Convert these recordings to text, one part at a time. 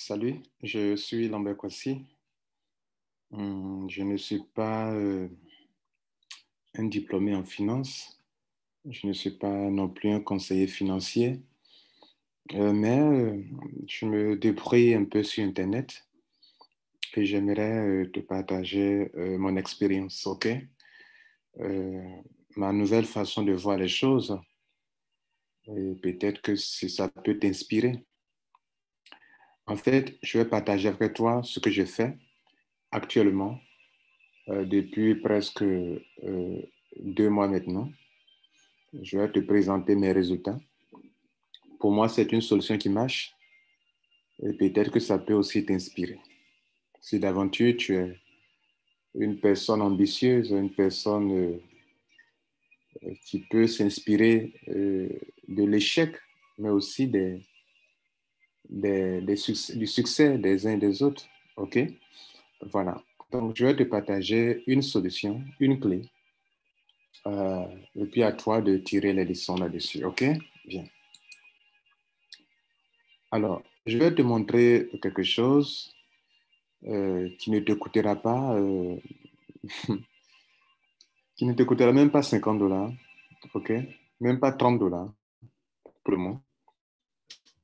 Salut, je suis Lambert Kwasi. Je ne suis pas un diplômé en finance. Je ne suis pas non plus un conseiller financier, mais je me débrouille un peu sur Internet et j'aimerais te partager mon expérience, OK? Euh, Ma nouvelle façon de voir les choses et peut-être que si ça peut t'inspirer. En fait, je vais partager avec toi ce que je fais actuellement depuis presque 2 mois maintenant. Je vais te présenter mes résultats. Pour moi, c'est une solution qui marche et peut-être que ça peut aussi t'inspirer. Si d'aventure tu es une personne ambitieuse, une personne qui peut s'inspirer de l'échec, mais aussi du succès des uns et des autres. OK? Voilà. Donc, je vais te partager une solution, une clé, et puis à toi de tirer les leçons là-dessus. OK? Bien. Alors, je vais te montrer quelque chose qui ne te coûtera pas, qui ne te coûtera même pas $50, ok? Même pas $30 pour le moment.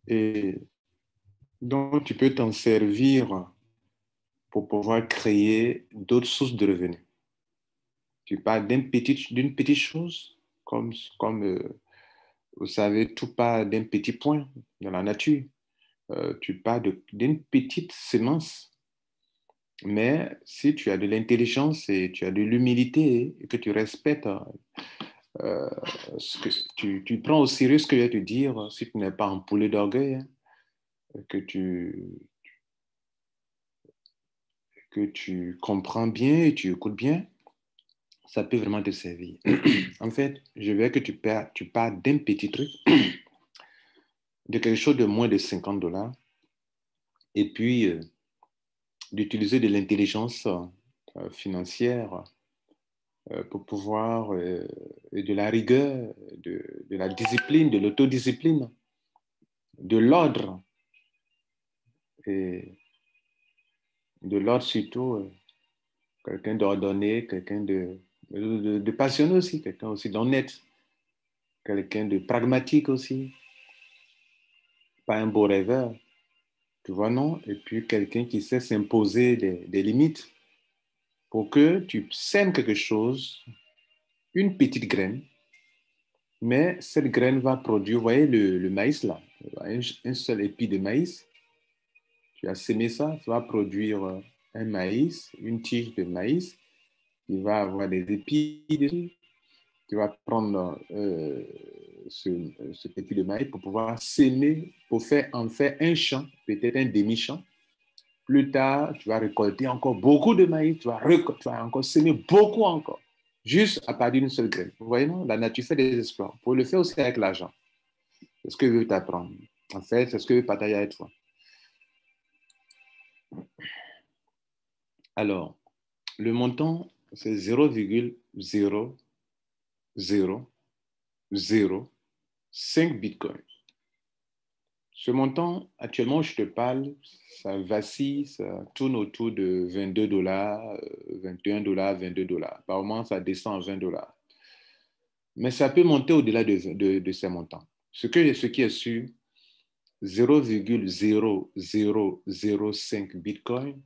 Et donc, tu peux t'en servir pour pouvoir créer d'autres sources de revenus. Tu parles d'une petite chose, comme vous savez, tout part d'un petit point dans la nature. Tu parles d'une petite semence. Mais si tu as de l'intelligence et tu as de l'humilité et que tu respectes euh, ce que tu prends au sérieux ce que je vais te dire, si tu n'es pas un poulet d'orgueil, hein, que que tu comprends bien et tu écoutes bien, ça peut vraiment te servir. En fait, je veux que tu parles d'un petit truc, de quelque chose de moins de $50, et puis d'utiliser de l'intelligence financière pour pouvoir, et de la rigueur, de la discipline, de l'autodiscipline, de l'ordre, et de l'ordre surtout, quelqu'un d'ordonné, quelqu'un de passionné aussi, quelqu'un aussi d'honnête, quelqu'un de pragmatique aussi, pas un beau rêveur, tu vois, non? Et puis quelqu'un qui sait s'imposer des limites pour que tu sèmes quelque chose, une petite graine, mais cette graine va produire, vous voyez le maïs là, un seul épi de maïs, tu as semé ça, ça va produire un maïs, une tige de maïs, qui va avoir des épis dessus. Tu vas prendre ce épi de maïs pour pouvoir s'aimer, pour en faire un champ, peut-être un demi-champ. Plus tard, tu vas récolter encore beaucoup de maïs, tu vas encore s'aimer beaucoup encore, juste à partir d'une seule graine. Vous voyez, non? La nature fait des exploits. Pour le faire aussi avec l'argent. C'est ce que je veux t'apprendre. En fait, c'est ce que je veux partager avec toi. Alors, le montant, c'est 0,0005 bitcoins. Ce montant, actuellement, je te parle, ça vacille, ça tourne autour de $22, $21, $22. Par moment, ça descend à $20. Mais ça peut monter au-delà de ces montants. Ce qui est sûr, 0,0005 bitcoin,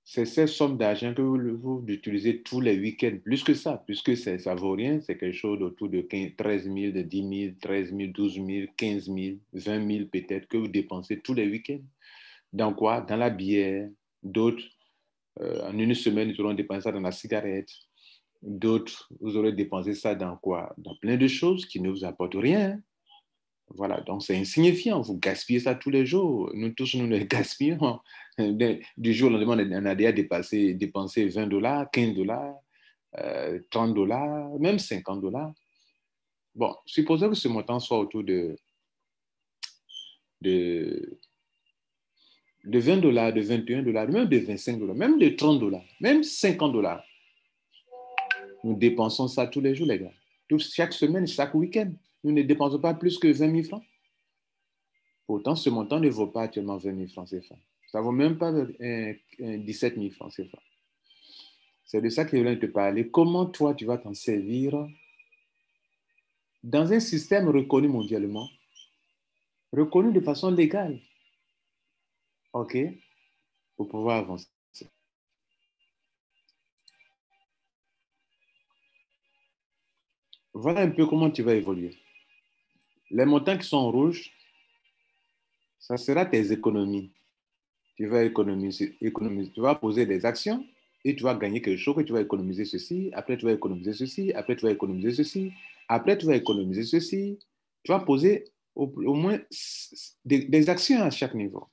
c'est cette somme d'argent que vous utilisez tous les week-ends. Plus que ça, puisque ça ne vaut rien, c'est quelque chose autour de 13 000, de 10 000, 13 000, 12 000, 15 000, 20 000 peut-être que vous dépensez tous les week-ends. Dans quoi? Dans la bière. D'autres, en une semaine, ils auront dépensé ça dans la cigarette. D'autres, vous aurez dépensé ça dans quoi? Dans plein de choses qui ne vous apportent rien. Voilà, donc c'est insignifiant. Vous gaspillez ça tous les jours. Nous tous, nous le gaspillons. Du jour au lendemain, on a déjà dépensé $20, $15, $30, même $50. Bon, supposons que ce montant soit autour de, de $20, de $21, même de $25, même de $30, même $50. Nous dépensons ça tous les jours, les gars. Chaque semaine, chaque week-end. Nous ne dépensons pas plus que 20 000 francs. Pourtant, ce montant ne vaut pas actuellement 20 000 francs CFA. Ça ne vaut même pas 17 000 francs CFA. C'est de ça que je voulais te parler. Comment toi, tu vas t'en servir dans un système reconnu mondialement, reconnu de façon légale, OK, pour pouvoir avancer. Voilà un peu comment tu vas évoluer. Les montants qui sont en rouge, ça sera tes économies. Tu vas économiser, tu vas poser des actions et tu vas gagner quelque chose, que tu vas économiser ceci, après tu vas économiser ceci, après tu vas économiser ceci, après tu vas économiser ceci. Tu vas poser au moins des actions à chaque niveau.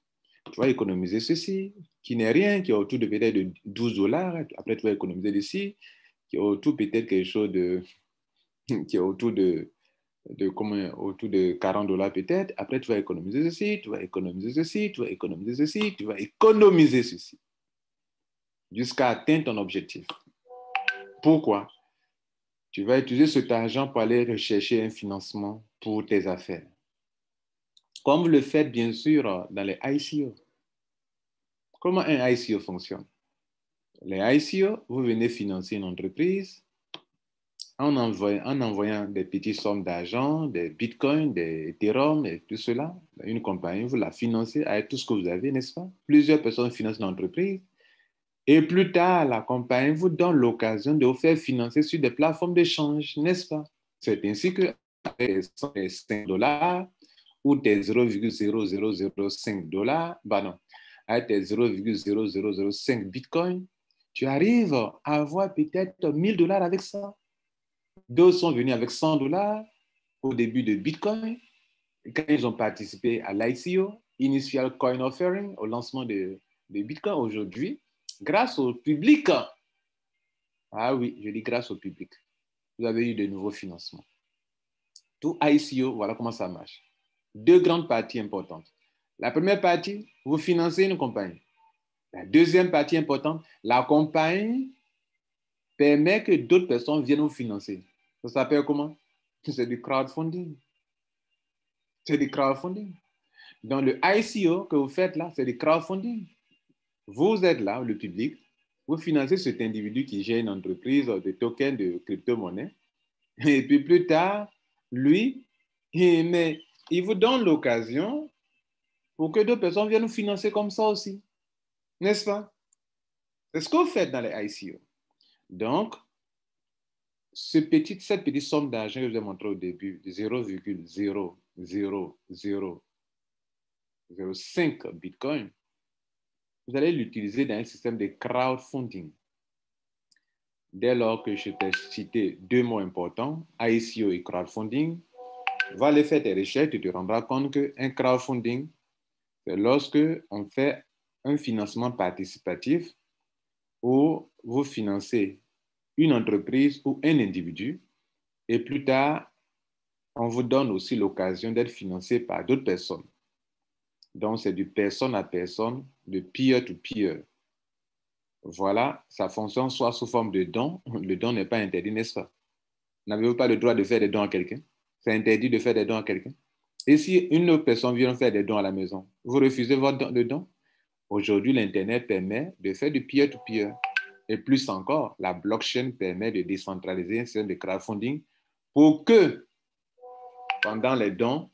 Tu vas économiser ceci, qui n'est rien, qui est autour de peut-être de 12 dollars. Après, tu vas économiser ceci, qui est autour peut-être quelque chose de, qui est autour de 40 dollars peut-être. Après, tu vas économiser ceci, tu vas économiser ceci, tu vas économiser ceci, tu vas économiser ceci, jusqu'à atteindre ton objectif. Pourquoi? Tu vas utiliser cet argent pour aller rechercher un financement pour tes affaires. Comme vous le faites, bien sûr, dans les ICO. Comment un ICO fonctionne? Les ICO, vous venez financer une entreprise en envoyant des petites sommes d'argent, des bitcoins, des Ethereum et tout cela. Une compagnie, vous la financez avec tout ce que vous avez, n'est-ce pas? Plusieurs personnes financent l'entreprise. Et plus tard, la compagnie vous donne l'occasion de vous faire financer sur des plateformes d'échange, n'est-ce pas? C'est ainsi que avec 5 dollars ou tes 0,0005 dollars, non, avec tes 0,0005 bitcoins, tu arrives à avoir peut-être 1000 dollars avec ça. D'autres sont venus avec 100 dollars au début de Bitcoin, quand ils ont participé à l'ICO, Initial Coin Offering, au lancement de Bitcoin aujourd'hui, grâce au public. Ah oui, je dis grâce au public. Vous avez eu de nouveaux financements. Tout ICO, voilà comment ça marche. Deux grandes parties importantes. La première partie, vous financez une compagnie. La deuxième partie importante, la compagnie permet que d'autres personnes viennent vous financer. Ça s'appelle comment? C'est du crowdfunding. C'est du crowdfunding. Dans le ICO que vous faites là, c'est du crowdfunding. Vous êtes là, le public, vous financez cet individu qui gère une entreprise de tokens de crypto-monnaie. Et puis plus tard, lui, il vous donne l'occasion pour que d'autres personnes viennent vous financer comme ça aussi. N'est-ce pas? C'est ce que vous faites dans les ICO. Donc, cette petite somme d'argent que je vous ai montré au début, 0,00005 Bitcoin, vous allez l'utiliser dans un système de crowdfunding. Dès lors que je t'ai cité deux mots importants, ICO et crowdfunding, va aller faire tes recherches, tu te rendras compte qu'un crowdfunding, c'est lorsque on fait un financement participatif où vous financez une entreprise ou un individu et plus tard, on vous donne aussi l'occasion d'être financé par d'autres personnes. Donc, c'est du personne à personne, de peer-to-peer. Voilà, ça fonctionne soit sous forme de don. Le don n'est pas interdit, n'est-ce pas? N'avez-vous pas le droit de faire des dons à quelqu'un? C'est interdit de faire des dons à quelqu'un. Et si une autre personne vient faire des dons à la maison, vous refusez le don? Aujourd'hui, l'Internet permet de faire du peer-to-peer. Et plus encore, la blockchain permet de décentraliser un système de crowdfunding pour que, pendant les dons,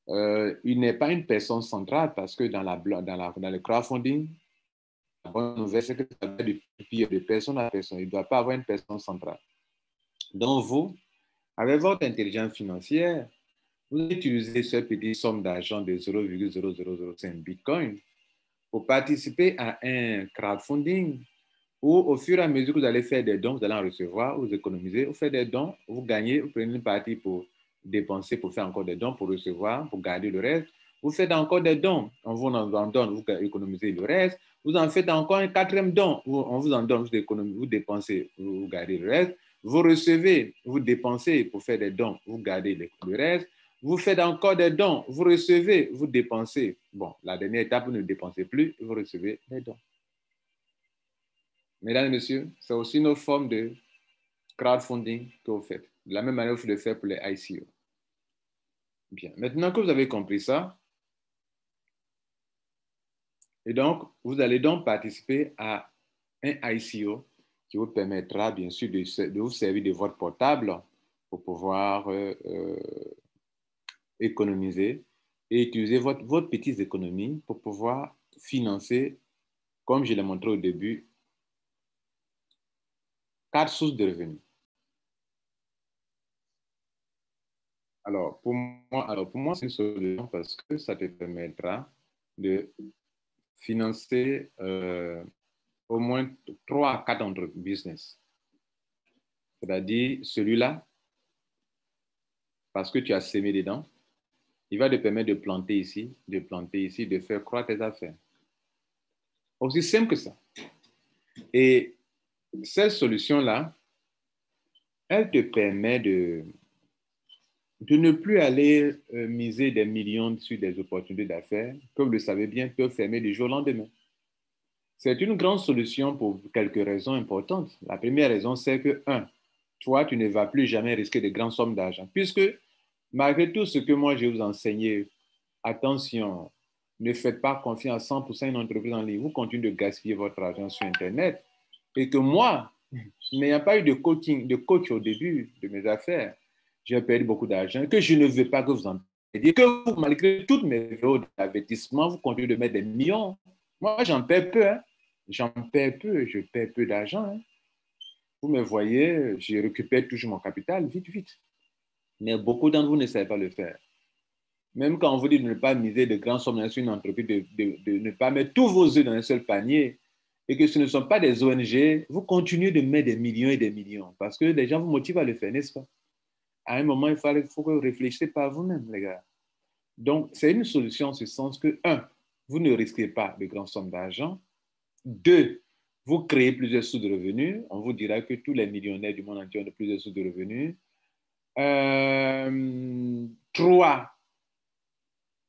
il n'est pas une personne centrale parce que dans le crowdfunding, la bonne nouvelle, c'est que ça va du peer de personne à personne. Il ne doit pas avoir une personne centrale. Donc, vous, avec votre intelligence financière, vous utilisez cette petite somme d'argent de 0,0005 Bitcoin pour participer à un crowdfunding où, au fur et à mesure que vous allez faire des dons, vous allez en recevoir, vous économisez, vous faites des dons, vous gagnez, vous prenez une partie pour dépenser, pour faire encore des dons, pour recevoir, pour garder le reste. Vous faites encore des dons, on vous en donne, vous économisez le reste. Vous en faites encore un quatrième don, on vous en donne, vous dépensez, vous gardez le reste. Vous recevez, vous dépensez pour faire des dons, vous gardez le reste. Vous faites encore des dons, vous recevez, vous dépensez. Bon, la dernière étape, vous ne dépensez plus, vous recevez des dons. Mesdames et messieurs, c'est aussi une autre forme de crowdfunding que vous faites. De la même manière que vous le faites pour les ICO. Bien. Maintenant que vous avez compris ça, Et donc, vous allez donc participer à un ICO qui vous permettra, bien sûr, de vous servir de votre portable pour pouvoir économiser et utiliser votre petite économie pour pouvoir financer, comme je l'ai montré au début, 4 sources de revenus. Alors pour moi c'est une solution parce que ça te permettra de financer au moins 3 à 4 business. C'est-à-dire celui-là, parce que tu as semé dedans, il va te permettre de planter ici, de faire croître tes affaires. Aussi simple que ça. Et cette solution-là, elle te permet de ne plus aller miser des millions sur des opportunités d'affaires, comme vous le savez bien, peuvent fermer du jour au lendemain. C'est une grande solution pour quelques raisons importantes. La première raison, c'est que, toi, tu ne vas plus jamais risquer de grandes sommes d'argent, puisque malgré tout ce que moi, je vous enseigné, attention, ne faites pas confiance à 100% à une entreprise en ligne. Vous continuez de gaspiller votre argent sur Internet. Et que moi, n'ayant pas eu de coach au début de mes affaires, j'ai perdu beaucoup d'argent, que je ne veux pas que vous en perdiez, que vous, malgré toutes mes vidéos d'avertissement, vous continuez de mettre des millions. Moi, j'en perds peu. Hein. J'en perds peu. Je perds peu d'argent. Hein. Vous me voyez, je récupère toujours mon capital vite, vite. Mais beaucoup d'entre vous ne savent pas le faire. Même quand on vous dit de ne pas miser de grandes sommes sur une entreprise, de ne pas mettre tous vos œufs dans un seul panier, et que ce ne sont pas des ONG, vous continuez de mettre des millions et des millions, parce que les gens vous motivent à le faire, n'est-ce pas? À un moment, il faut que vous réfléchissiez par vous-même, les gars. Donc, c'est une solution en ce sens que, vous ne risquez pas de grandes sommes d'argent. 2, vous créez plusieurs sources de revenus. On vous dira que tous les millionnaires du monde entier ont de plusieurs sources de revenus. 3,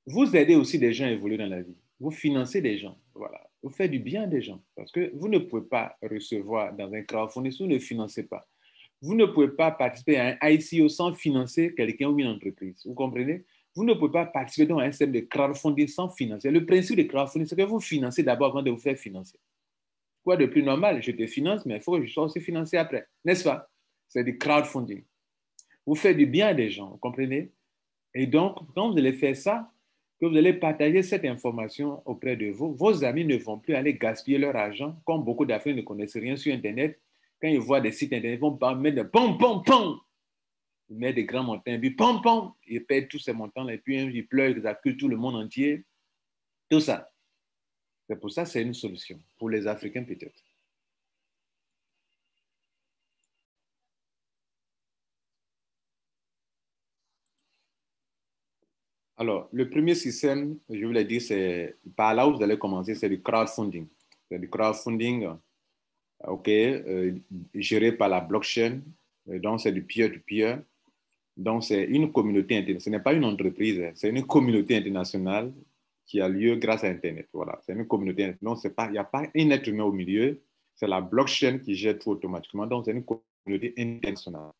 vous aidez aussi des gens à évoluer dans la vie. Vous financez des gens. Voilà. Vous faites du bien des gens. Parce que vous ne pouvez pas recevoir dans un crowdfunding si vous ne financez pas. Vous ne pouvez pas participer à un ICO sans financer quelqu'un ou une entreprise. Vous comprenez? Vous ne pouvez pas participer dans un système de crowdfunding sans financer. Le principe de crowdfunding, c'est que vous financez d'abord avant de vous faire financer. Quoi de plus normal? Je te finance, mais il faut que je sois aussi financé après. N'est-ce pas? C'est du crowdfunding. Vous faites du bien à des gens, vous comprenez? Et donc, quand vous allez faire ça, que vous allez partager cette information auprès de vous, vos amis ne vont plus aller gaspiller leur argent, comme beaucoup d'Africains ne connaissent rien sur Internet. Quand ils voient des sites Internet, ils vont mettre des pom, pom, pom. Ils mettent des grands montants, puis pom, pom. Ils perdent tous ces montants-là, et puis ils pleurent, ils accusent tout le monde entier. Tout ça. C'est pour ça que c'est une solution. Pour les Africains, peut-être. Alors, le premier système, je vous l'ai dit, c'est par là où vous allez commencer, c'est du crowdfunding. C'est du crowdfunding, OK, géré par la blockchain. Donc, c'est du peer-to-peer. Donc, c'est une communauté internationale. Ce n'est pas une entreprise, hein. C'est une communauté internationale qui a lieu grâce à Internet. Voilà, c'est une communauté. Donc, il n'y a pas un être humain au milieu. C'est la blockchain qui gère tout automatiquement. Donc, c'est une communauté internationale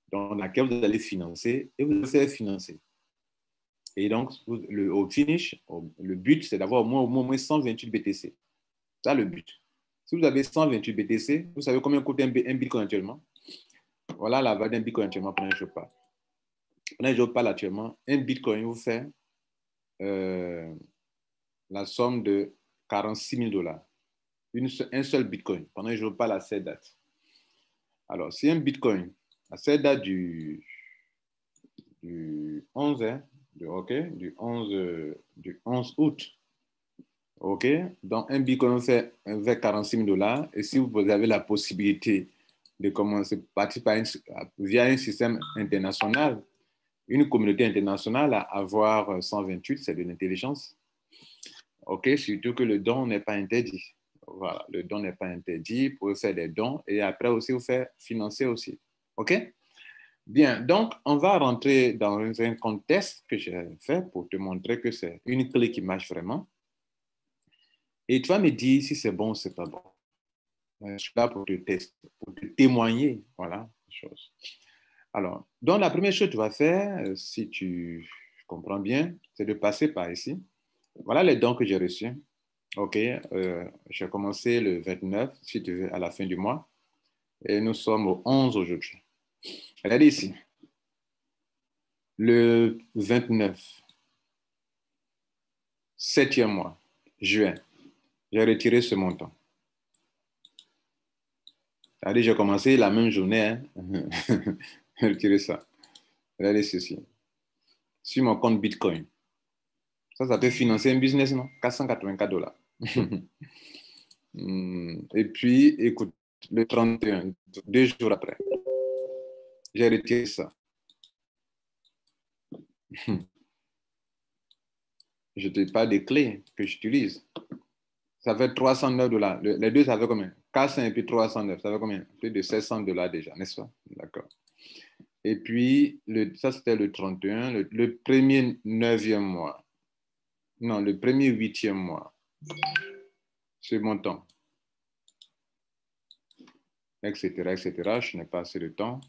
dans laquelle vous allez financer et vous allez faire financer. Et donc, au finish, le but, c'est d'avoir au moins 128 BTC. C'est ça le but. Si vous avez 128 BTC, vous savez combien coûte un Bitcoin actuellement? Voilà la valeur d'un Bitcoin actuellement pendant que je parle. Pendant que je parle actuellement, un Bitcoin vous fait la somme de 46 000 dollars. Un seul Bitcoin pendant que je parle à cette date. Alors, si un Bitcoin à cette date du 11, hein, du 11 août, OK? Donc, un Bitcoin fait 46 000 dollars. Et si vous avez la possibilité de commencer via un système international, une communauté internationale à avoir 128, c'est de l'intelligence. OK? Surtout que le don n'est pas interdit. Voilà, le don n'est pas interdit. Vous pouvez faire des dons et après aussi vous faire financer aussi. OK? Bien, donc on va rentrer dans un contexte que j'ai fait pour te montrer que c'est une clé qui marche vraiment. Et tu vas me dire si c'est bon ou c'est pas bon. Je suis là pour te tester, pour te témoigner. Voilà, chose. Alors, donc la première chose que tu vas faire, si tu comprends bien, c'est de passer par ici. Voilà les dons que j'ai reçus. OK, j'ai commencé le 29, si tu veux, à la fin du mois. Et nous sommes au 11 aujourd'hui. Regardez ici. Le 29, septième mois, juin, j'ai retiré ce montant. C'est-à-dire, j'ai commencé la même journée, hein. J'ai retiré ça. Regardez ceci. Sur mon compte Bitcoin. Ça peut financer un business, non? 484 dollars. Et puis, écoute, le 31, 2 jours après, j'ai retiré ça. Je ne te parle des clés que j'utilise. Ça fait 309 dollars. Les deux, ça fait combien? 400 et puis 309, ça fait combien? Plus de 700 dollars déjà, n'est-ce pas? D'accord. Et puis, ça, c'était le 31, le premier 9e mois. Non, le premier 8e mois. Ce montant. Etc., etc. Je n'ai pas assez de temps.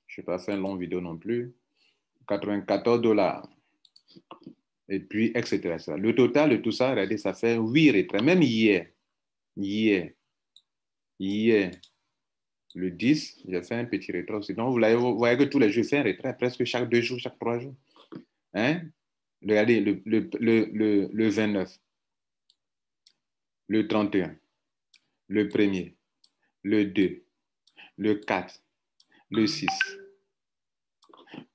Je n'ai pas fait une longue vidéo non plus. 94 dollars. Et puis, etc., etc. Le total de tout ça, regardez, ça fait 8 retraits. Même hier, le 10, j'ai fait un petit retrait aussi. Donc, vous voyez que tous les jours, je fais un retrait, presque chaque 2 jours, chaque 3 jours. Hein? Regardez, le 29, le 31, le 1er, le 2, le 4, le 6,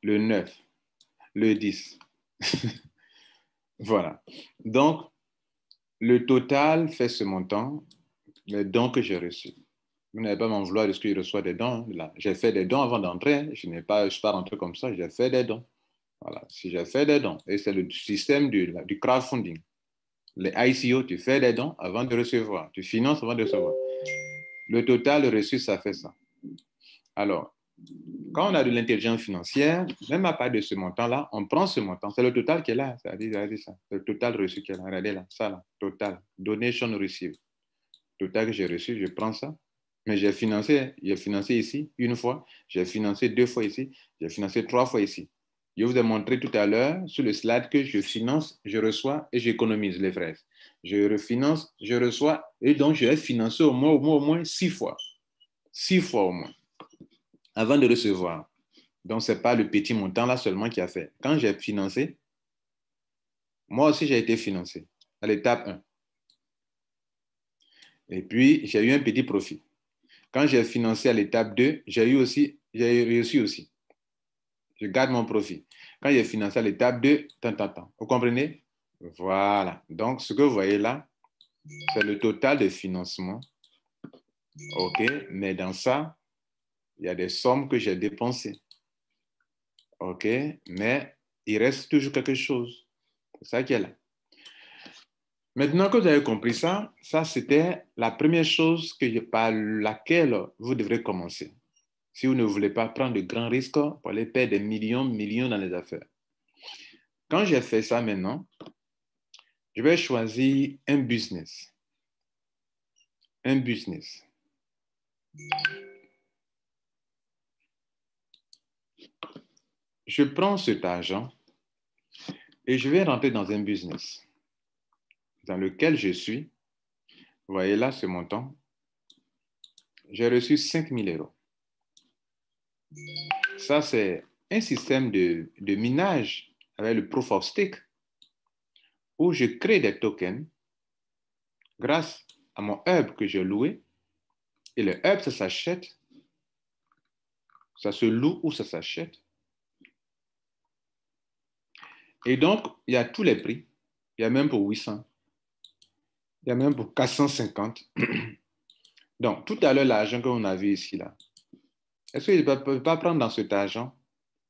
le 9, le 10. Voilà. Donc, le total fait ce montant, les dons que j'ai reçus. Vous n'allez pas m'en vouloir de ce que je reçois des dons. Là, j'ai fait des dons avant d'entrer. Je ne suis pas rentré comme ça. J'ai fait des dons. Voilà. Si j'ai fait des dons, et c'est le système du crowdfunding. Les ICO, tu fais des dons avant de recevoir. Tu finances avant de recevoir. Le total reçu, ça fait ça. Alors, quand on a de l'intelligence financière, même à part de ce montant-là, on prend ce montant. C'est le total qui est là. Regardez ça. Le total reçu qui est là. Regardez là. Ça là. Total. Donation received. Total que j'ai reçu, je prends ça. Mais j'ai financé ici une fois, j'ai financé 2 fois ici, j'ai financé 3 fois ici. Je vous ai montré tout à l'heure sur le slide que je finance, je reçois et j'économise les frais. Je refinance, je reçois et donc je vais financer au moins 6 fois. 6 fois au moins avant de recevoir. Donc, ce n'est pas le petit montant là seulement qui a fait. Quand j'ai financé, moi aussi j'ai été financé à l'étape 1. Et puis, j'ai eu un petit profit. Quand j'ai financé à l'étape 2, j'ai réussi aussi. Je garde mon profit. Quand j'ai financé à l'étape 2, tant. Vous comprenez? Voilà. Donc, ce que vous voyez là, c'est le total de financement. OK? Mais dans ça, il y a des sommes que j'ai dépensées. OK? Mais il reste toujours quelque chose. C'est ça qui est là. Maintenant que vous avez compris ça, ça c'était la première chose par laquelle vous devrez commencer. Si vous ne voulez pas prendre de grands risques pour aller perdre des millions dans les affaires. Quand j'ai fait ça maintenant, je vais choisir un business. Un business. Je prends cet argent et je vais rentrer dans un business dans lequel je suis. Vous voyez là ce montant. J'ai reçu 5 000 euros. Ça, c'est un système de minage avec le proof of stake où je crée des tokens grâce à mon hub que j'ai loué. Et le hub, ça s'achète, ça se loue ou ça s'achète. Et donc, il y a tous les prix. Il y a même pour 800. Il y a même pour 450. Donc, tout à l'heure, l'argent qu'on a vu ici, là, est-ce que je ne peux pas prendre dans cet argent?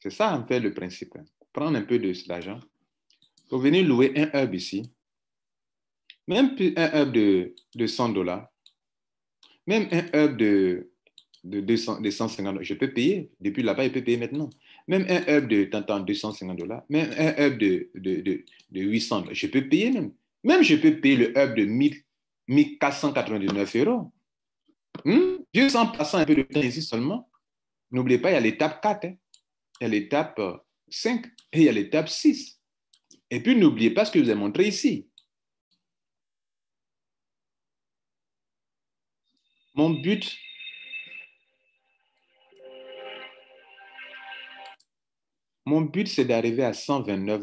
C'est ça, en fait, le principe. Prendre un peu de cet argent pour venir louer un hub ici. Même un hub de 100 dollars. Même un hub de 150 $, je peux payer. Depuis là-bas, je peux payer maintenant. Même un hub de 250 $, même un hub de 800 $, je peux payer même. Même je peux payer le hub de 1499 euros. Juste en passant un peu de temps ici seulement. N'oubliez pas, il y a l'étape 4, hein. Il y a l'étape 5 et il y a l'étape 6. Et puis, n'oubliez pas ce que je vous ai montré ici. Mon but, c'est d'arriver à 129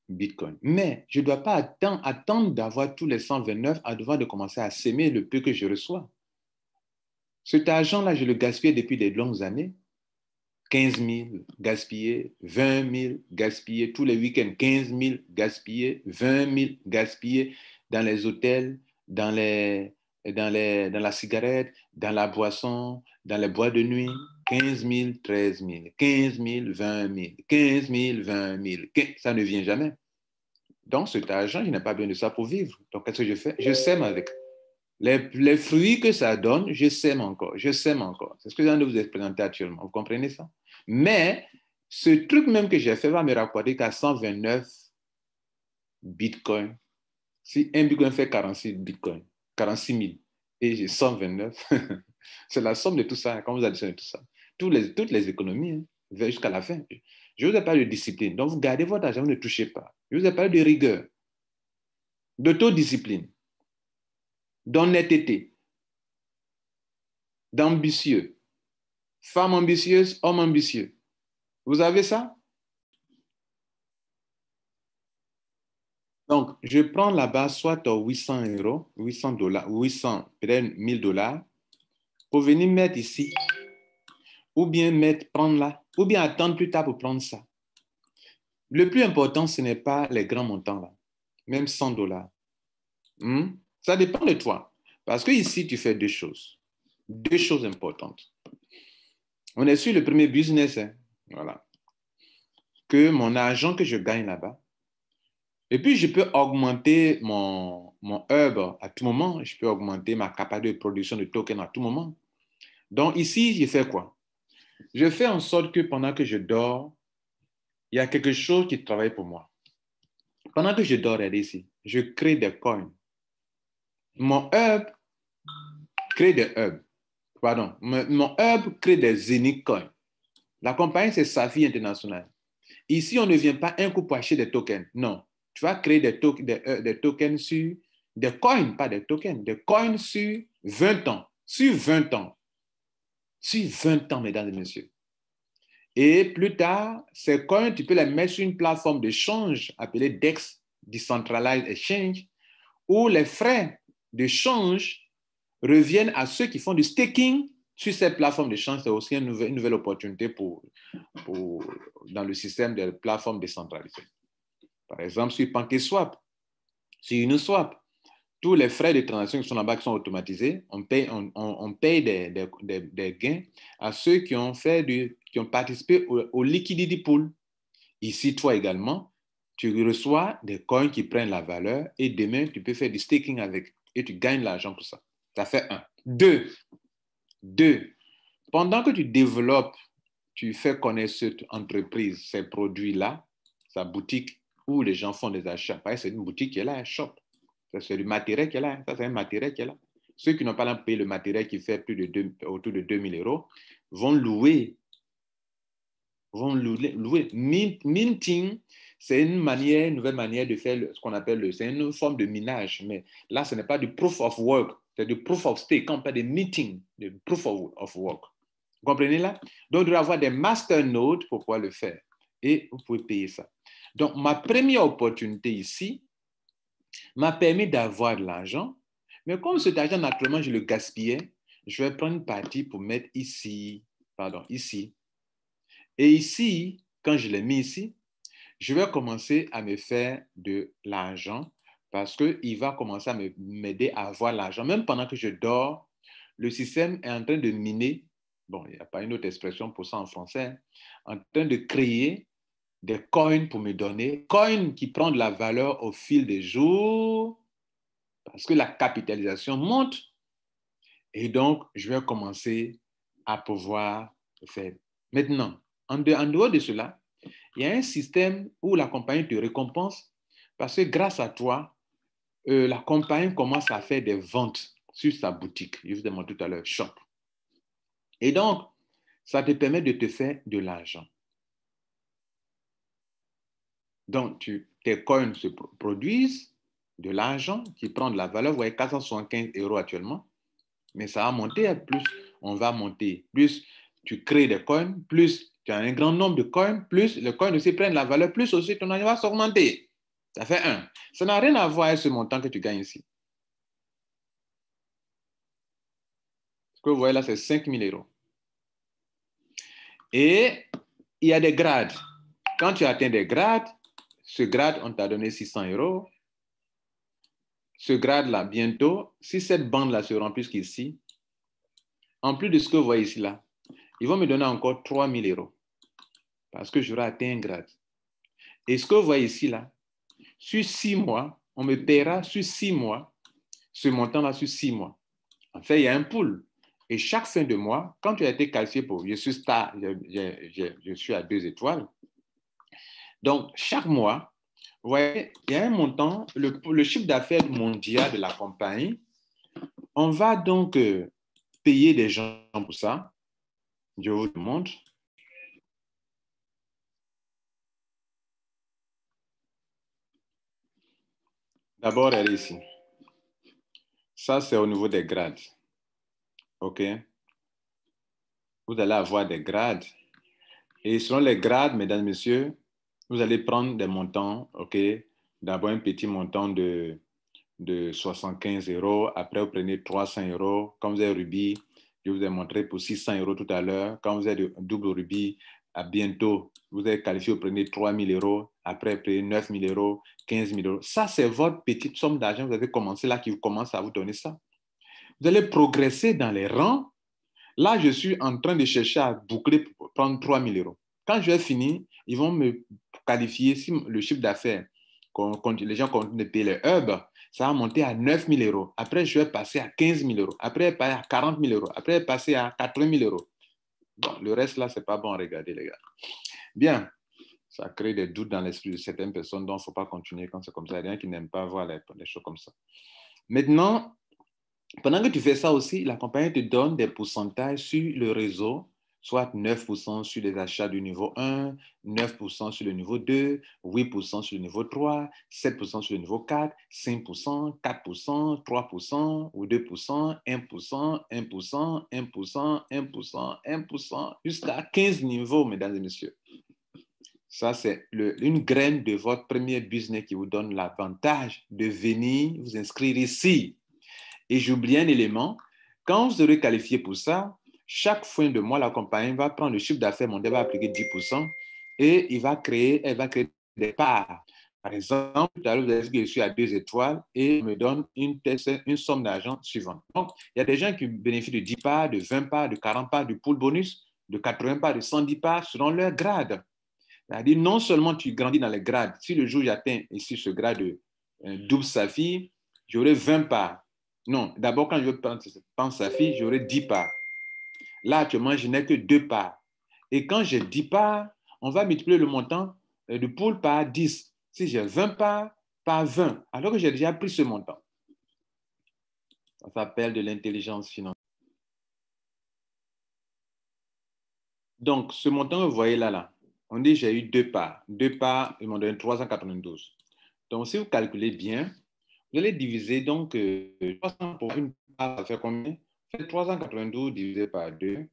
Bitcoin. Mais je ne dois pas attendre d'avoir tous les 129 avant de commencer à s'aimer le peu que je reçois. Cet argent-là, je le gaspille depuis des longues années. 15 000 gaspillés, 20 000 gaspillés tous les week-ends, 15 000 gaspillés, 20 000 gaspillés dans les hôtels, dans la cigarette, dans la boisson, dans les boîtes de nuit. 15 000, 13 000, 15 000, 20 000, 15 000, 20 000. Ça ne vient jamais. Donc, cet argent, je n'ai pas besoin de ça pour vivre. Donc, qu'est-ce que je fais? Je sème avec. Les fruits que ça donne, je sème encore, je sème encore. C'est ce que je viens de vous présenter actuellement. Vous comprenez ça? Mais ce truc même que j'ai fait va me rapporter qu'à 129 bitcoins, si un bitcoin fait 46 bitcoins, 46 000, et j'ai 129, c'est la somme de tout ça, quand vous additionnez tout ça. Toutes les économies, hein, jusqu'à la fin. Je vous ai parlé de discipline. Donc, vous gardez votre argent, vous ne touchez pas. Je vous ai parlé de rigueur, d'autodiscipline, d'honnêteté, d'ambitieux. Femme ambitieuse, homme ambitieux. Vous avez ça? Donc, je prends là-bas soit 800 euros, 800 dollars, 800, peut-être 1000 dollars, pour venir mettre ici, ou bien prendre là, ou bien attendre plus tard pour prendre ça. Le plus important, ce n'est pas les grands montants là, même 100 dollars. Ça dépend de toi. Parce que ici, tu fais deux choses importantes. On est sur le premier business, hein. Voilà. Que mon argent que je gagne là-bas, et puis, je peux augmenter mon hub à tout moment. Je peux augmenter ma capacité de production de tokens à tout moment. Donc, ici, je fais quoi? Je fais en sorte que pendant que je dors, il y a quelque chose qui travaille pour moi. Pendant que je dors, regardez ici, je crée des coins. Mon hub crée des hubs. Pardon, mon hub crée des unique coins. La compagnie, c'est Safi International. Ici, on ne vient pas un coup pour acheter des tokens. Non. Tu vas créer des tokens sur des coins, pas des tokens, des coins sur 20 ans. Sur 20 ans. Sur 20 ans, mesdames et messieurs. Et plus tard, ces coins, tu peux les mettre sur une plateforme d'échange appelée DEX, Decentralized Exchange, où les frais d'échange reviennent à ceux qui font du staking sur cette plateforme d'échange. C'est aussi une nouvelle opportunité dans le système des plateformes décentralisées. Par exemple, sur PancakeSwap, sur Uniswap, tous les frais de transaction qui sont là-bas, qui sont automatisés, on paye des gains à ceux qui ont participé au liquidity pool. Ici, toi également, tu reçois des coins qui prennent la valeur et demain, tu peux faire du staking avec et tu gagnes l'argent pour ça. Ça fait un. Deux, pendant que tu développes, tu fais connaître cette entreprise, ces produits-là, sa boutique où les gens font des achats. C'est une boutique qui est là, un shop. C'est du matériel qui est là. Ça, c'est un matériel qui est là. Ceux qui n'ont pas payé le matériel qui fait autour de 2 000 euros vont louer. Minting, c'est une nouvelle manière de faire ce qu'on appelle, c'est une forme de minage. Mais là, ce n'est pas du proof of work, c'est du proof of stake, quand on parle de minting, de proof of work. Vous comprenez là? Donc, il doit y avoir des masternodes pour pouvoir le faire. Et vous pouvez payer ça. Donc, ma première opportunité ici m'a permis d'avoir de l'argent. Mais comme cet argent, naturellement, je le gaspillais, je vais prendre une partie pour mettre ici. Et ici, quand je l'ai mis ici, je vais commencer à me faire de l'argent parce qu'il va commencer à m'aider à avoir l'argent. Même pendant que je dors, le système est en train de miner, bon, il n'y a pas une autre expression pour ça en français, en train de créer des coins pour me donner, coins qui prennent de la valeur au fil des jours parce que la capitalisation monte. Et donc, je vais commencer à pouvoir faire. Maintenant, en dehors de cela, il y a un système où la compagnie te récompense parce que grâce à toi, la compagnie commence à faire des ventes sur sa boutique. Je vous ai montré tout à l'heure, shop. Et donc, ça te permet de te faire de l'argent. Donc, tes coins se produisent de l'argent qui prend de la valeur. Vous voyez, 475 euros actuellement. Mais ça va monter, plus on va monter. Plus tu crées des coins, plus tu as un grand nombre de coins, plus les coins aussi prennent la valeur, plus aussi ton argent va s'augmenter. Ça fait 1. Ça n'a rien à voir avec ce montant que tu gagnes ici. Ce que vous voyez là, c'est 5 000 euros. Et il y a des grades. Quand tu atteins des grades, ce grade, on t'a donné 600 euros. Ce grade-là, bientôt, si cette bande-là se remplit qu'ici, en plus de ce que vous voyez ici, là, ils vont me donner encore 3 000 euros parce que j'aurai atteint un grade. Et ce que vous voyez ici, là, sur 6 mois, on me paiera sur 6 mois, ce montant-là sur 6 mois. En fait, il y a un pool. Et chaque fin de mois, quand tu as été qualifié pour, je suis star, je suis à 2 étoiles. Donc, chaque mois, vous voyez, il y a un montant, le chiffre d'affaires mondial de la compagnie. On va donc payer des gens pour ça. Je vous le montre. D'abord, elle est ici. Ça, c'est au niveau des grades. OK? Vous allez avoir des grades. Et selon les grades, mesdames, messieurs, vous allez prendre des montants. OK? D'abord, un petit montant de 75 euros. Après, vous prenez 300 euros. Quand vous êtes rubis, je vous ai montré pour 600 euros tout à l'heure. Quand vous êtes double rubis, à bientôt, vous êtes qualifié, vous prenez 3 000 euros. Après, vous prenez 9 000 euros, 15 000 euros. Ça, c'est votre petite somme d'argent. Vous avez commencé là, qui commence à vous donner ça. Vous allez progresser dans les rangs. Là, je suis en train de chercher à boucler pour prendre 3 000 euros. Quand je vais finir, ils vont me qualifier si le chiffre d'affaires, les gens continuent de payer les hubs, ça va monter à 9 000 euros. Après, je vais passer à 15 000 euros. Après, passer à 40 000 euros. Après, passer à 80 000 euros. Bon, le reste là, c'est pas bon à regarder, les gars. Bien, ça crée des doutes dans l'esprit de certaines personnes, donc il ne faut pas continuer quand c'est comme ça. Il y a des gens qui n'aiment pas voir les choses comme ça. Maintenant, pendant que tu fais ça aussi, la compagnie te donne des pourcentages sur le réseau, soit 9% sur les achats du niveau 1, 9% sur le niveau 2, 8% sur le niveau 3, 7% sur le niveau 4, 5%, 4%, 3% ou 2%, 1%, 1%, 1%, 1%, 1%, jusqu'à 15 niveaux, mesdames et messieurs. Ça, c'est une graine de votre premier business qui vous donne l'avantage de venir vous inscrire ici. Et j'oublie un élément, quand vous serez qualifié pour ça, chaque fin de mois, la compagnie va prendre le chiffre d'affaires mondial, va appliquer 10% et elle va créer des parts. Par exemple, tout à l'heure, vous avez dit que je suis à 2 étoiles et on me donne une somme d'argent suivante. Donc, il y a des gens qui bénéficient de 10 parts, de 20 parts, de 40 parts, du pool bonus, de 80 parts, de 110 parts selon leur grade. C'est-à-dire, non seulement tu grandis dans les grades, si le jour j'atteins ici ce grade de double saphir, j'aurai 20 parts. Non, d'abord, quand je prends saphir, j'aurai 10 parts. Là, actuellement, je n'ai que 2 parts. Et quand j'ai 10 parts, on va multiplier le montant de pool par 10. Si j'ai 20 parts, par 20, alors que j'ai déjà pris ce montant. Ça s'appelle de l'intelligence financière. Donc, ce montant que vous voyez là, on dit j'ai eu 2 parts. 2 parts, ils m'ont donné 392. Donc, si vous calculez bien, vous allez diviser donc 300 pour une part, ça fait combien? Ça fait 392 divisé par 2,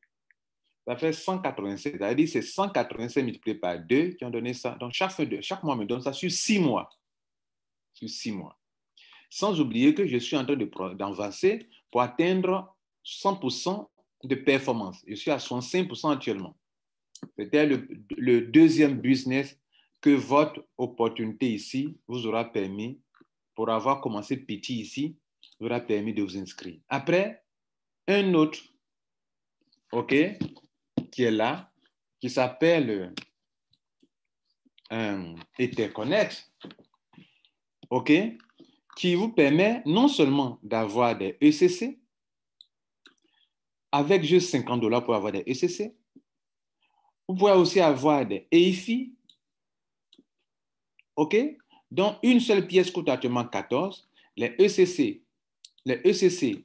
ça fait 187. C'est-à-dire c'est 187 multiplié par 2 qui ont donné ça. Donc, chaque mois me donne ça sur 6 mois. Sur 6 mois. Sans oublier que je suis en train d'avancer pour atteindre 100% de performance. Je suis à 65% actuellement. C'était le deuxième business que votre opportunité ici vous aura permis, pour avoir commencé petit ici, vous aura permis de vous inscrire. Après, un autre, OK, qui est là, qui s'appelle Etherconnect, OK, qui vous permet non seulement d'avoir des ECC, avec juste 50 $ pour avoir des ECC, vous pouvez aussi avoir des EIFI, OK, dont une seule pièce coûte actuellement 14. Les ECC,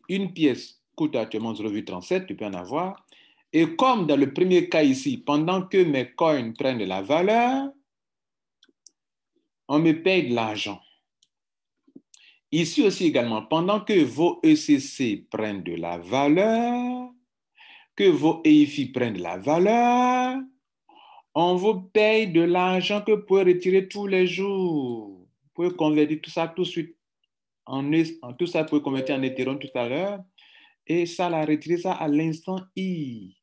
une pièce coûte actuellement 0,37, tu peux en avoir. Et comme dans le premier cas ici, pendant que mes coins prennent de la valeur, on me paye de l'argent. Ici aussi également, pendant que vos ECC prennent de la valeur, que vos EIFI prennent de la valeur, on vous paye de l'argent que vous pouvez retirer tous les jours. Vous pouvez convertir tout ça tout de suite. Tout ça, vous pouvez convertir en Ethereum tout à l'heure. Et ça, la retirer ça à l'instant I.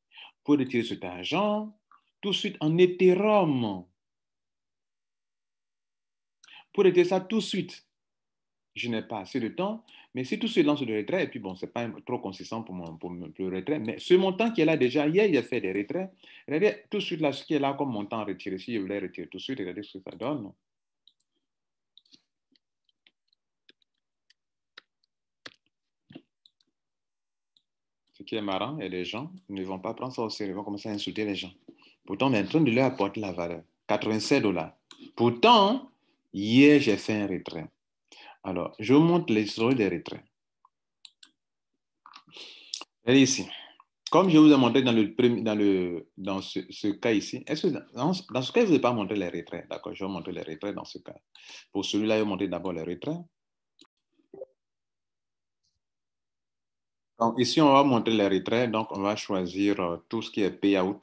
Vous pouvez retirer cet argent tout de suite en Ethereum. Vous pouvez retirer ça tout de suite. Je n'ai pas assez de temps, mais si tout se lance de retrait, et puis bon, ce n'est pas trop consistant pour le retrait, mais ce montant qui est là déjà, hier, il a fait des retraits. Regardez tout de suite là, ce qui est là comme montant retiré. Si je voulais retirer tout de suite, regardez ce que ça donne. Ce qui est marrant, et les gens ne vont pas prendre ça au sérieux, ils vont commencer à insulter les gens. Pourtant, on est en train de leur apporter la valeur. 87 $. Pourtant, hier, j'ai fait un retrait. Alors, je vous montre l'historique des retraits. Regardez ici. Comme je vous ai montré dans ce cas ici, est-ce que dans ce cas, je ne vous ai pas montré les retraits? D'accord, je vais vous montrer les retraits dans ce cas. Pour celui-là, je vais vous montrer d'abord les retraits. Donc, ici, on va montrer les retraits. Donc, on va choisir tout ce qui est payout.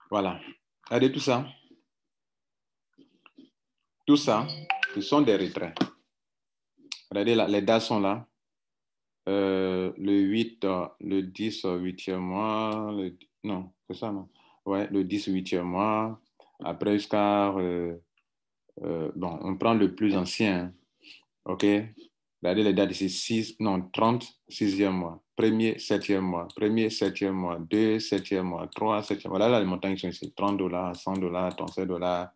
Voilà. Regardez tout ça. Tout ça, ce sont des retraits. Regardez là, les dates sont là. Le 8, le 10, 8e mois. Non, c'est ça, non? Ouais, le 10, 8e mois. Après, jusqu'à... bon, on prend le plus ancien. OK? Regardez les dates ici. 6, non, 30, 6e mois. Premier, 7e mois. Premier, 7e mois. 2, 7e mois. 3, 7e mois. Voilà, là, les montants qui sont ici. $30, $100,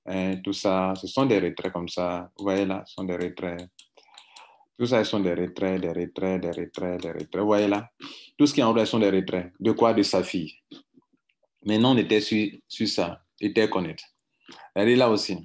$37. Tout ça, ce sont des retraits comme ça. Vous voyez là, ce sont des retraits. Tout ça, ce sont des retraits, des retraits, des retraits, des retraits. Vous voyez là, tout ce qui est en haut, ce sont des retraits. De quoi? De sa fille. Maintenant, on était sur ça. Interconnect. Regardez là aussi.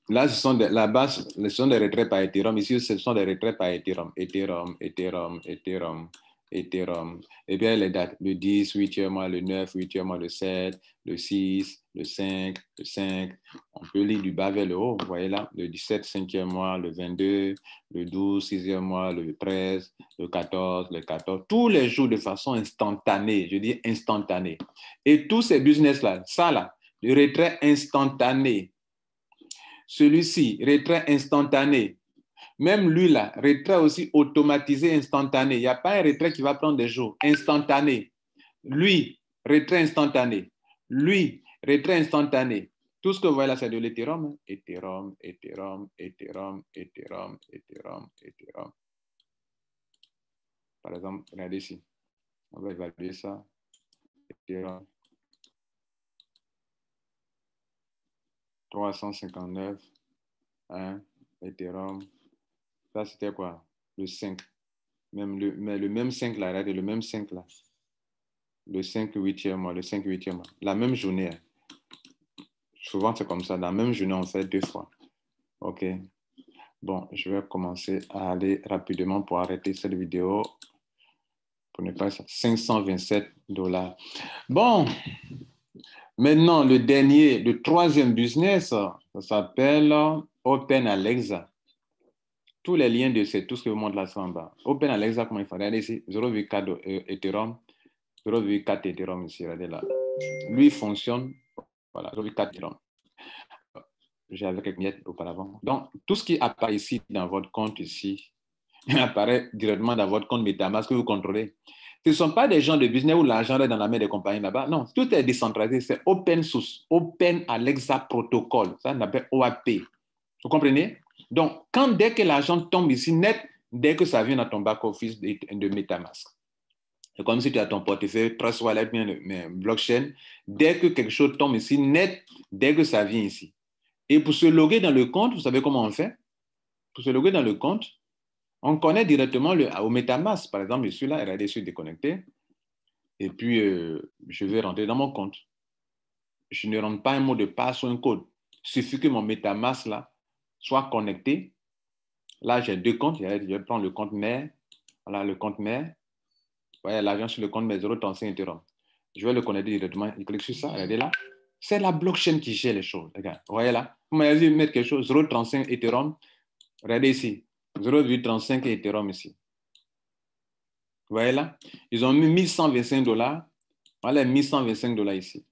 Là, la base, ce sont des retraits par Ethereum. Ici, ce sont des retraits par Ethereum. Ethereum, Ethereum, Ethereum, Ethereum. Et bien, les dates, le 10, 8e mois, le 9, 8e mois, le 7, le 6, le 5, le 5. On peut lire du bas vers le haut. Vous voyez là, le 17, 5e mois, le 22, le 12, 6e mois, le 13, le 14, le 14. Tous les jours de façon instantanée. Je dis instantanée. Et tous ces business-là, ça là, le retrait instantané. Celui-ci, retrait instantané. Même lui là, retrait aussi automatisé instantané. Il n'y a pas un retrait qui va prendre des jours. Instantané. Lui, retrait instantané. Lui, retrait instantané. Tout ce que vous voyez là, c'est de l'Ethereum. Ethereum, Ethereum, Ethereum, Ethereum, Ethereum, Ethereum. Par exemple, regardez ici. On va évaluer ça. Ethereum. 359. Hein, Ethereum. Ça, c'était quoi? Le 5. Mais le même 5 là, regardez, le même 5 là. Le 5 8e mois, le 5 8e mois. La même journée. Souvent, c'est comme ça. La même journée, on fait 2 fois. OK. Bon, je vais commencer à aller rapidement pour arrêter cette vidéo. Pour ne pas... $527. Bon. Maintenant, le troisième business, ça s'appelle Open Alexa. Tous les liens de tout ce que vous montre là sont en bas. Open Alexa, comment il faut? Regardez ici, 0,4 Ethereum, 0,4 Ethereum ici, regardez là. Lui fonctionne, voilà, 0,4 Ethereum. J'avais quelques miettes auparavant. Donc, tout ce qui apparaît ici dans votre compte ici, apparaît directement dans votre compte MetaMask que vous contrôlez. Ce ne sont pas des gens de business où l'argent est dans la main des compagnies là-bas. Non, tout est décentralisé. C'est open source, Open Alexa Protocol. Ça, on appelle OAP. Vous comprenez? Donc, dès que l'argent tombe ici, net, dès que ça vient dans ton back-office de MetaMask, c'est comme si tu as ton portefeuille, Trust Wallet, mais blockchain, dès que quelque chose tombe ici, net, dès que ça vient ici. Et pour se loguer dans le compte, vous savez comment on fait? Pour se loguer dans le compte, on connecte directement au MetaMask. Par exemple, je suis là, regardez, je suis déconnecté. Et puis, je vais rentrer dans mon compte. Je ne rentre pas un mot de passe ou un code. Il suffit que mon MetaMask là soit connecté. Là, j'ai 2 comptes. Je vais prendre le compte mère. Voilà, le compte mère. Vous voyez, l'argent sur le compte mère, 0,35 Ethereum. Je vais le connecter directement. Je clique sur ça, regardez là. C'est la blockchain qui gère les choses. Regarde, vous voyez là. Vous m'avez vu mettre quelque chose, 0,35 Ethereum. Regardez ici, 0,35 Ethereum ici. Vous voyez là? Ils ont mis 1125 $. Voilà, 1125 $ ici.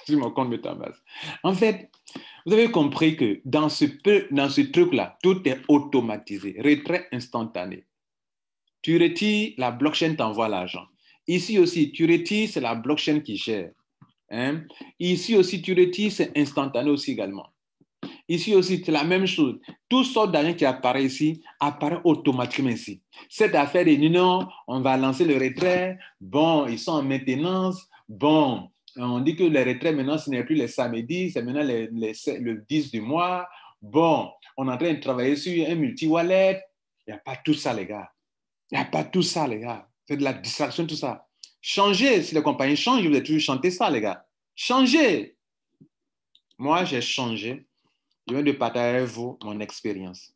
Sur mon compte MetaMask. En fait, vous avez compris que dans ce truc-là, tout est automatisé, retrait instantané. Tu retires, la blockchain t'envoie l'argent. Ici aussi, tu retires, c'est la blockchain qui gère. Hein? Ici aussi, tu retires, c'est instantané aussi également. Ici aussi, c'est la même chose. Toutes sortes d'argent qui apparaissent ici, apparaissent automatiquement ici. Cette affaire est non, on va lancer le retrait. Bon, ils sont en maintenance. Bon, on dit que les retraits maintenant, ce n'est plus les samedis, c'est maintenant le 10 du mois. Bon, on est en train de travailler sur un multi-wallet. Il n'y a pas tout ça, les gars. Il n'y a pas tout ça, les gars. C'est de la distraction, tout ça. Changez. Si les compagnies changent, vous allez toujours chanter ça, les gars. Changez. Moi, j'ai changé. Je viens de partager avec vous mon expérience.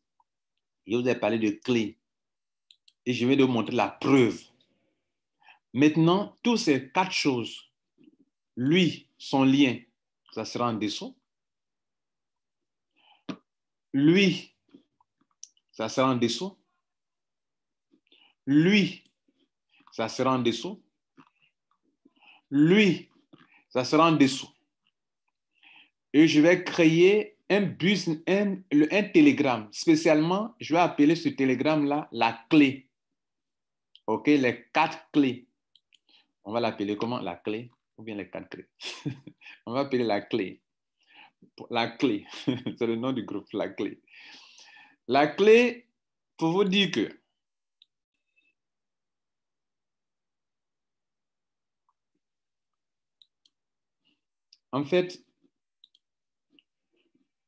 Je vous ai parlé de clés. Et je viens de vous montrer la preuve. Maintenant, toutes ces 4 choses, lui, son lien, ça sera en dessous. Lui, ça sera en dessous. Lui, ça sera en dessous. Lui, ça sera en dessous. Et je vais créer un Telegram. Spécialement, je vais appeler ce Telegram-là la clé. OK, les 4 clés. On va l'appeler comment? La clé ou bien les 4 clés. On va appeler la clé. La clé. C'est le nom du groupe, la clé. La clé, pour vous dire que en fait,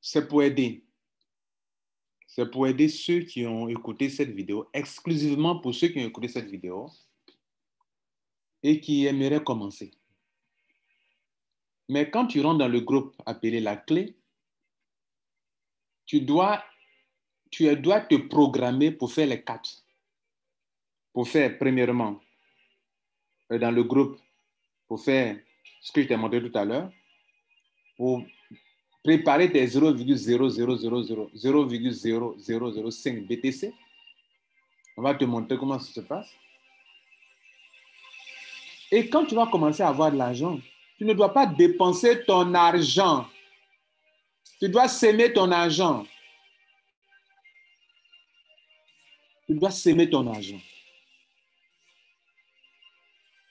c'est pour aider. C'est pour aider ceux qui ont écouté cette vidéo, exclusivement pour ceux qui ont écouté cette vidéo et qui aimeraient commencer. Mais quand tu rentres dans le groupe appelé la clé, tu dois te programmer pour faire les 4. Pour faire, premièrement, dans le groupe, pour faire ce que je t'ai montré tout à l'heure, pour préparer tes 0,000005 BTC. On va te montrer comment ça se passe. Et quand tu vas commencer à avoir de l'argent, tu ne dois pas dépenser ton argent. Tu dois s'aimer ton argent. Tu dois s'aimer ton argent.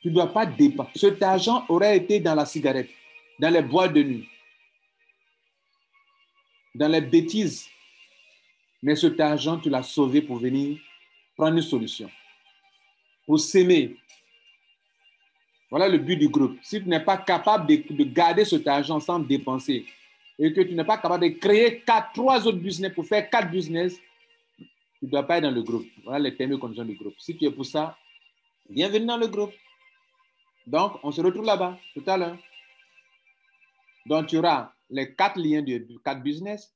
Tu ne dois pas dépenser. Cet argent aurait été dans la cigarette, dans les boîtes de nuit, dans les bêtises. Mais cet argent, tu l'as sauvé pour venir prendre une solution. Pour s'aimer. Voilà le but du groupe. Si tu n'es pas capable de garder cet argent sans dépenser et que tu n'es pas capable de créer 3 autres business pour faire 4 business, tu ne dois pas être dans le groupe. Voilà les termes et conditions du groupe. Si tu es pour ça, bienvenue dans le groupe. Donc, on se retrouve là-bas tout à l'heure. Donc, tu auras les 4 liens de 4 business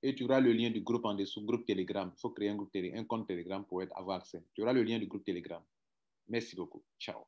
et tu auras le lien du groupe en dessous, groupe Telegram. Il faut créer un compte Telegram pour avoir accès. Tu auras le lien du groupe Telegram. Merci beaucoup. Ciao.